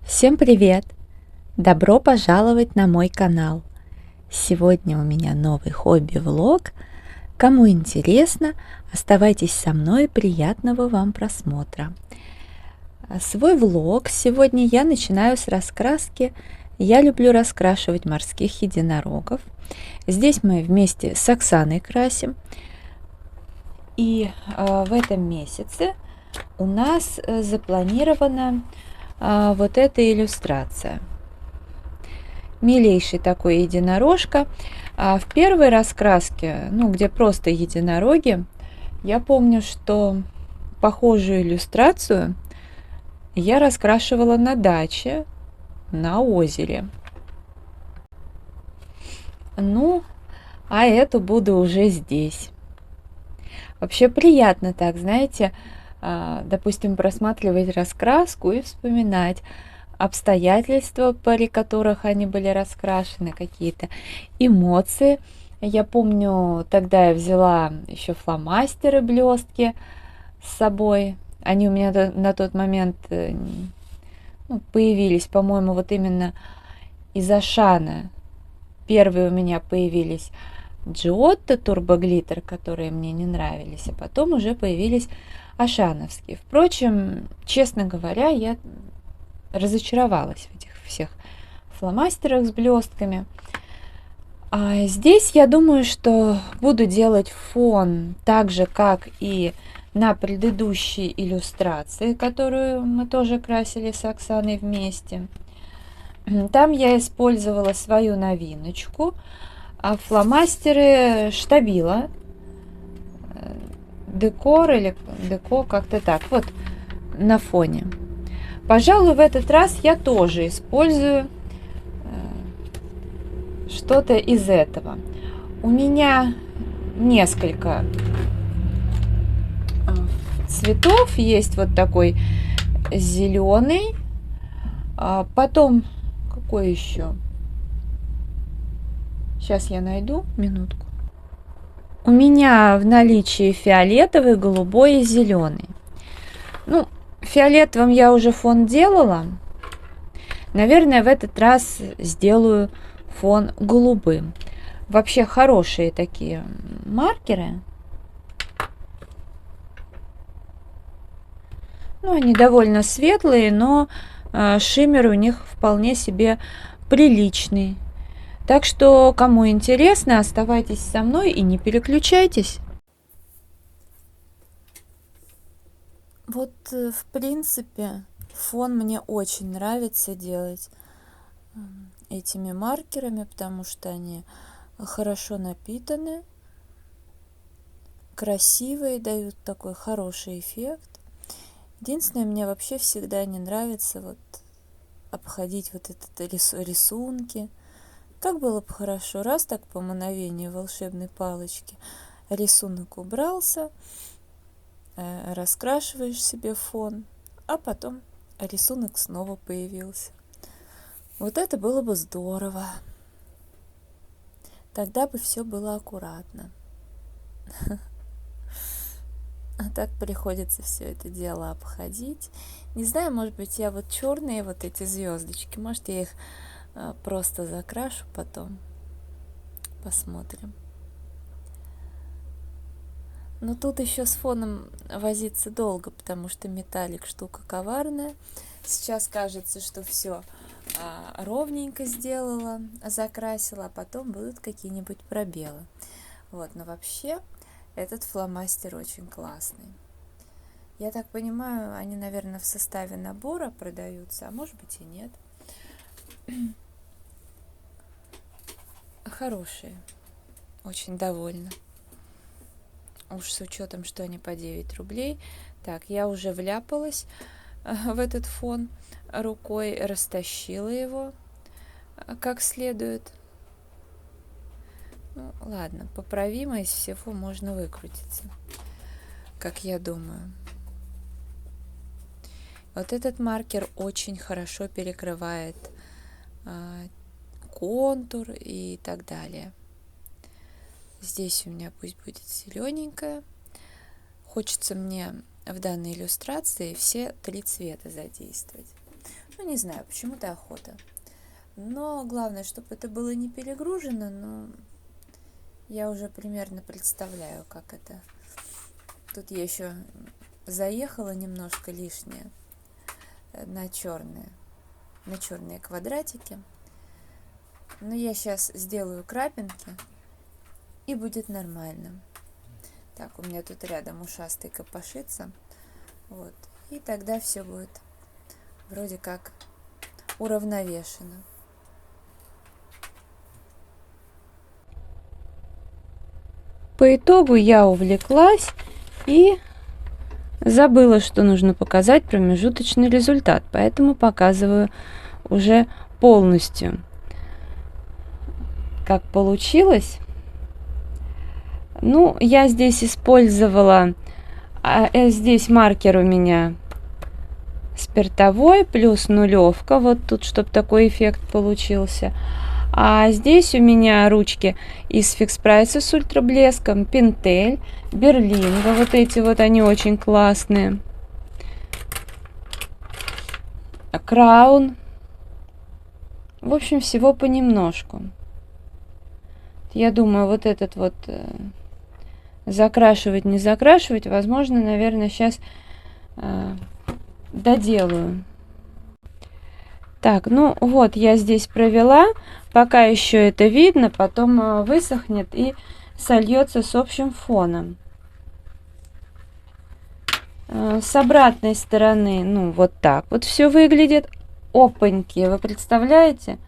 Всем привет! Добро пожаловать на мой канал! Сегодня у меня новый хобби-влог. Кому интересно, оставайтесь со мной, приятного вам просмотра. Свой влог сегодня я начинаю с раскраски. Я люблю раскрашивать морских единорогов. Здесь мы вместе с Оксаной красим. И в этом месяце у нас запланирована вот эта иллюстрация. Милейший такой единорожка. В первой раскраске, где просто единороги, я помню, что похожую иллюстрацию я раскрашивала на даче, на озере. А эту буду уже здесь. Вообще приятно так, знаете, допустим, просматривать раскраску и вспоминать обстоятельства, при которых они были раскрашены, какие-то эмоции. Я помню, тогда я взяла еще фломастеры, блестки с собой. Они у меня на тот момент появились, по-моему, вот именно из Ашана. Первые у меня появились Giotto турбоглиттер, которые мне не нравились, а потом уже появились ашановские. Впрочем, честно говоря, я разочаровалась в этих всех фломастерах с блестками. А здесь я думаю, что буду делать фон так же, как и на предыдущей иллюстрации, которую мы тоже красили с Оксаной вместе. Там я использовала свою новиночку, фломастеры Штабила, декор или деко, как-то так, вот на фоне. Пожалуй, в этот раз я тоже использую что-то из этого. У меня несколько цветов. Есть вот такой зеленый. Потом, какой еще? Сейчас я найду, минутку. У меня в наличии фиолетовый, голубой и зеленый. Фиолетовым я уже фон делала. Наверное, в этот раз сделаю фон голубым. Вообще хорошие такие маркеры. Они довольно светлые, но шиммер у них вполне себе приличный. Так что, кому интересно, оставайтесь со мной и не переключайтесь. Вот, в принципе, фон мне очень нравится делать этими маркерами, потому что они хорошо напитаны, красивые, дают такой хороший эффект. Единственное, мне вообще всегда не нравится вот обходить вот это рисунки. Так было бы хорошо, раз так по мановению волшебной палочки рисунок убрался, раскрашиваешь себе фон, а потом рисунок снова появился. Вот это было бы здорово. Тогда бы все было аккуратно. А так приходится все это дело обходить. Не знаю, может быть, я вот черные вот эти звездочки, может, я их просто закрашу потом. Посмотрим. Но тут еще с фоном возиться долго, потому что металлик штука коварная. Сейчас кажется, что все ровненько сделала, закрасила, а потом будут какие-нибудь пробелы. Вот, но вообще этот фломастер очень классный. Я так понимаю, они, наверное, в составе набора продаются, а может быть и нет. Хорошие. Очень довольна. Уж с учетом, что они по 9 рублей. Так, я уже вляпалась в этот фон рукой, растащила его как следует. Ладно, поправимо, из всего можно выкрутиться, как я думаю. Вот этот маркер очень хорошо перекрывает контур и так далее. Здесь у меня пусть будет зелененькая. Хочется мне в данной иллюстрации все 3 цвета задействовать. Ну, не знаю, почему-то охота. Но главное, чтобы это было не перегружено, но я уже примерно представляю, как это. Тут я еще заехала немножко лишнее на черные квадратики. Но я сейчас сделаю крапинки, и будет нормально. Так, у меня тут рядом ушастый копошится. Вот. И тогда все будет вроде как уравновешено. По итогу я увлеклась и забыла, что нужно показать промежуточный результат, поэтому показываю уже полностью, как получилось. Ну, я здесь использовала, здесь маркер у меня спиртовой плюс нулевка, вот тут, чтобы такой эффект получился. А здесь у меня ручки из Fix Price с ультраблеском, Pentel, Berlingo, вот эти вот, они очень классные. Краун. В общем, всего понемножку. Я думаю, вот этот вот закрашивать, не закрашивать, возможно, наверное, сейчас доделаю. Так, ну вот, я здесь провела. Пока еще это видно, потом высохнет и сольется с общим фоном. С обратной стороны, ну, вот так вот все выглядит. Опаньки, вы представляете?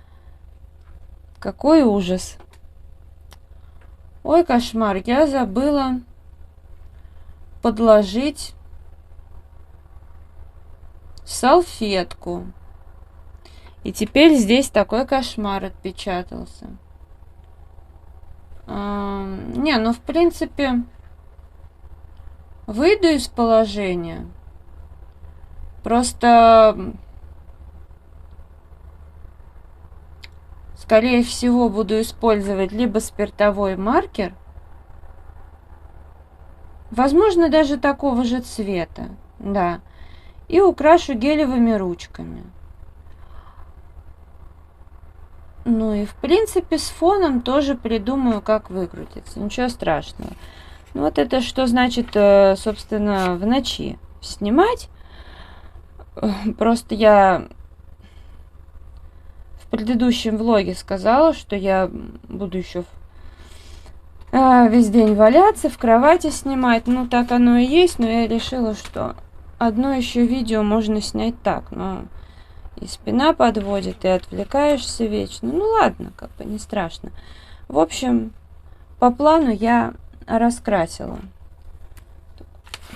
Какой ужас. Ой, кошмар, я забыла подложить салфетку. И теперь здесь такой кошмар отпечатался. Не, ну в принципе выйду из положения. Просто, скорее всего, буду использовать либо спиртовой маркер, возможно, даже такого же цвета, да, и украшу гелевыми ручками. Ну и в принципе с фоном тоже придумаю, как выкрутиться. Ничего страшного. Ну вот это что значит, собственно, в ночи снимать. Просто я в предыдущем влоге сказала, что я буду еще весь день валяться, в кровати снимать. Ну так оно и есть, но я решила, что одно еще видео можно снять так. Но и спина подводит, и отвлекаешься вечно. Ну ладно, как бы не страшно. В общем, по плану я раскрасила.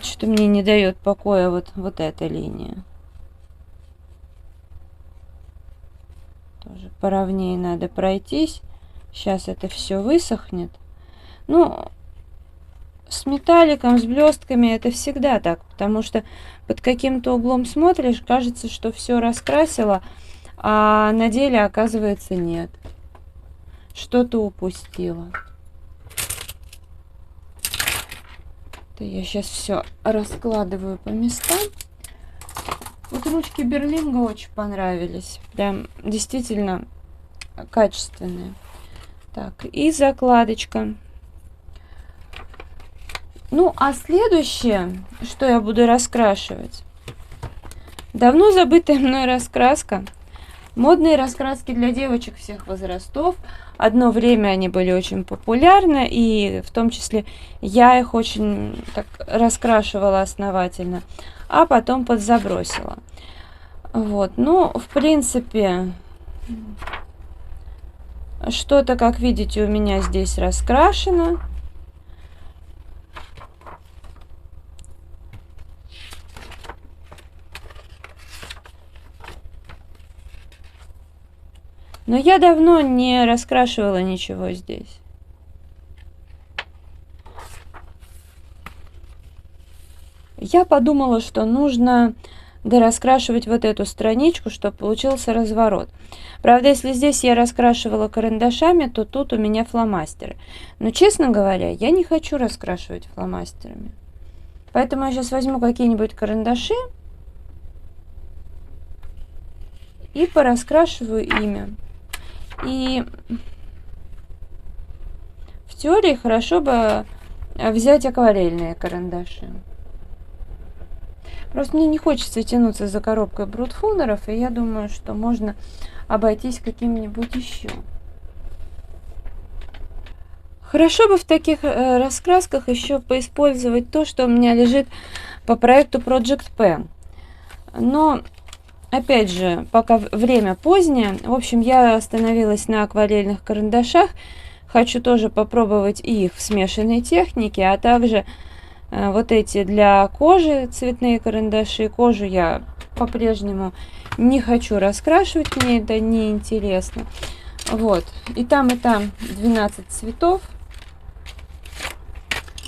Что мне не дает покоя вот эта линия. Тоже поровнее надо пройтись. Сейчас это все высохнет. Ну, с металликом, с блестками это всегда так, потому что под каким-то углом смотришь, кажется, что все раскрасила, а на деле оказывается нет. Что-то упустила. Это я сейчас все раскладываю по местам. Вот ручки Berlingo очень понравились. Прям действительно качественные. Так, и закладочка. Ну, а следующее, что я буду раскрашивать, давно забытая мной раскраска. Модные раскраски для девочек всех возрастов. Одно время они были очень популярны, и в том числе я их очень так раскрашивала основательно, а потом подзабросила. Вот, ну, в принципе, что-то, как видите, у меня здесь раскрашено. Но я давно не раскрашивала ничего здесь. Я подумала, что нужно дораскрашивать вот эту страничку, чтобы получился разворот. Правда, если здесь я раскрашивала карандашами, то тут у меня фломастеры. Но, честно говоря, я не хочу раскрашивать фломастерами. Поэтому я сейчас возьму какие-нибудь карандаши и пораскрашиваю ими. И в теории хорошо бы взять акварельные карандаши. Просто мне не хочется тянуться за коробкой брутфунеров, и я думаю, что можно обойтись каким-нибудь еще. Хорошо бы в таких раскрасках еще поиспользовать то, что у меня лежит по проекту Project Pen. Но, опять же, пока время позднее, в общем, я остановилась на акварельных карандашах. Хочу тоже попробовать их в смешанной технике, а также вот эти для кожи цветные карандаши. Кожу я по-прежнему не хочу раскрашивать, мне это не интересно. Вот, и там 12 цветов.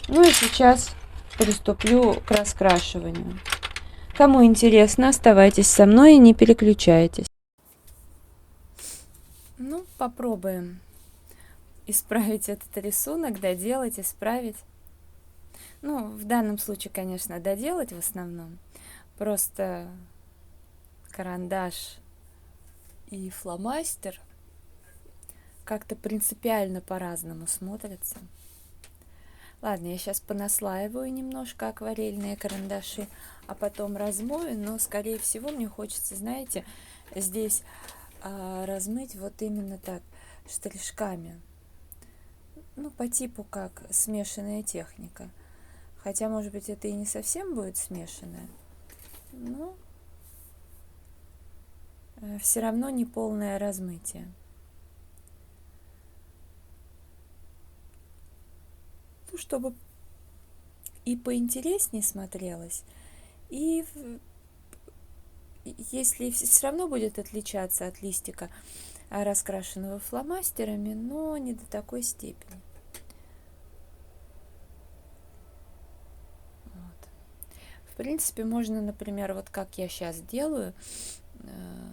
Ну и сейчас приступлю к раскрашиванию. Кому интересно, оставайтесь со мной и не переключайтесь. Ну, попробуем исправить этот рисунок, доделать, исправить. Ну, в данном случае, конечно, доделать в основном. Просто карандаш и фломастер как-то принципиально по-разному смотрятся. Ладно, я сейчас понаслаиваю немножко акварельные карандаши, а потом размою, но, скорее всего, мне хочется, знаете, здесь размыть вот именно так, штришками. Ну, по типу как смешанная техника. Хотя, может быть, это и не совсем будет смешанная, но все равно не полное размытие. Ну, чтобы и поинтереснее смотрелось, и если все равно будет отличаться от листика, раскрашенного фломастерами, но не до такой степени. Вот. В принципе, можно, например, вот как я сейчас делаю,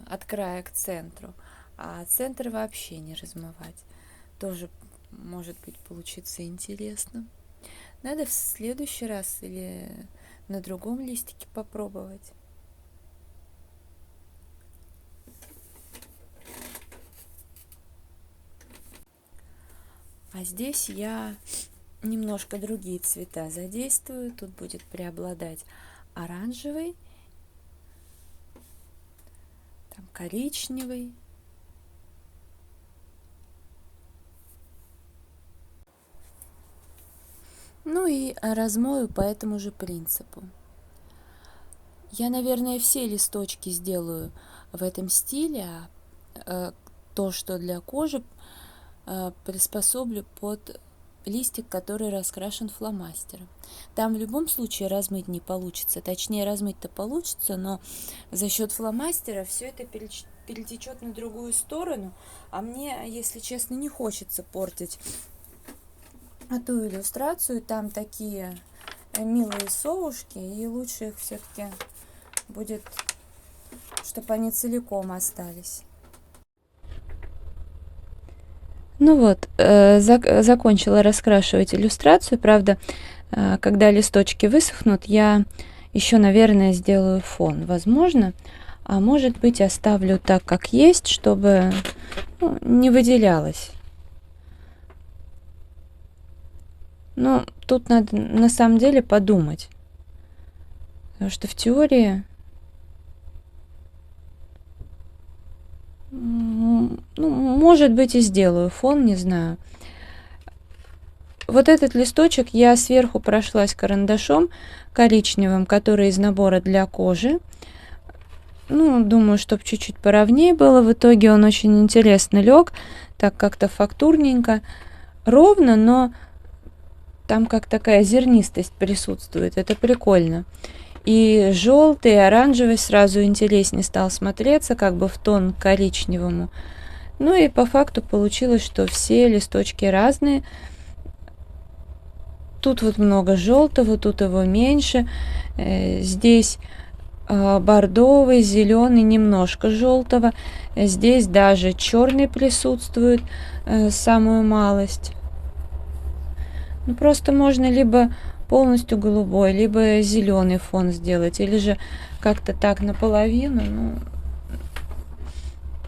от края к центру, а центр вообще не размывать. Тоже может быть получиться интересно. Надо в следующий раз или на другом листике попробовать. А здесь я немножко другие цвета задействую. Тут будет преобладать оранжевый, там коричневый. Ну и размою по этому же принципу. Я, наверное, все листочки сделаю в этом стиле, а то, что для кожи, приспособлю под листик, который раскрашен фломастером. Там в любом случае размыть не получится, точнее размыть-то получится, но за счет фломастера все это перетечет на другую сторону, а мне, если честно, не хочется портить ту иллюстрацию. Там такие милые совушки, и лучше их все-таки будет, чтобы они целиком остались. Ну вот, закончила раскрашивать иллюстрацию. Правда, когда листочки высохнут, я еще, наверное, сделаю фон. Возможно, а может быть, оставлю так, как есть, чтобы не выделялось. Но тут надо на самом деле подумать. Потому что в теории может быть, и сделаю фон, не знаю. Вот этот листочек я сверху прошлась карандашом коричневым, который из набора для кожи. Ну, думаю, чтобы чуть-чуть поровнее было. В итоге он очень интересно лег, так как-то фактурненько, ровно, но там как такая зернистость присутствует. Это прикольно. И желтый, и оранжевый сразу интереснее стал смотреться, как бы в тон к коричневому. Ну и по факту получилось, что все листочки разные. Тут вот много желтого, тут его меньше. Здесь бордовый, зеленый, немножко желтого. Здесь даже черный присутствует, самую малость. Ну, просто можно либо полностью голубой, либо зеленый фон сделать, или же как-то так наполовину. Ну,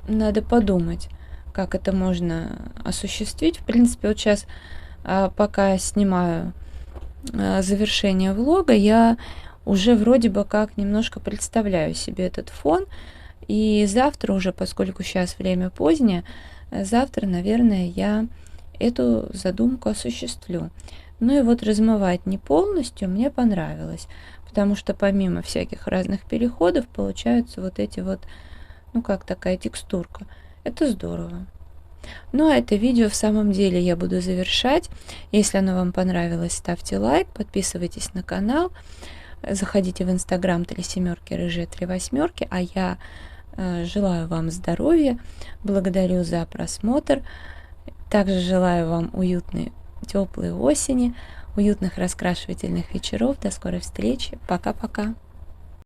надо подумать, как это можно осуществить. В принципе, вот сейчас, пока я снимаю завершение влога, я уже вроде бы как немножко представляю себе этот фон. И завтра уже, поскольку сейчас время позднее, завтра, наверное, я эту задумку осуществлю. Ну и вот размывать не полностью мне понравилось, потому что помимо всяких разных переходов получаются вот эти вот, ну как такая текстурка. Это здорово. Ну а это видео в самом деле я буду завершать. Если оно вам понравилось, ставьте лайк, подписывайтесь на канал, заходите в Инстаграм 3 семерки рыжие 3 восьмерки, а я желаю вам здоровья, благодарю за просмотр, также желаю вам уютной теплой осени, уютных раскрашивательных вечеров. До скорой встречи, пока-пока.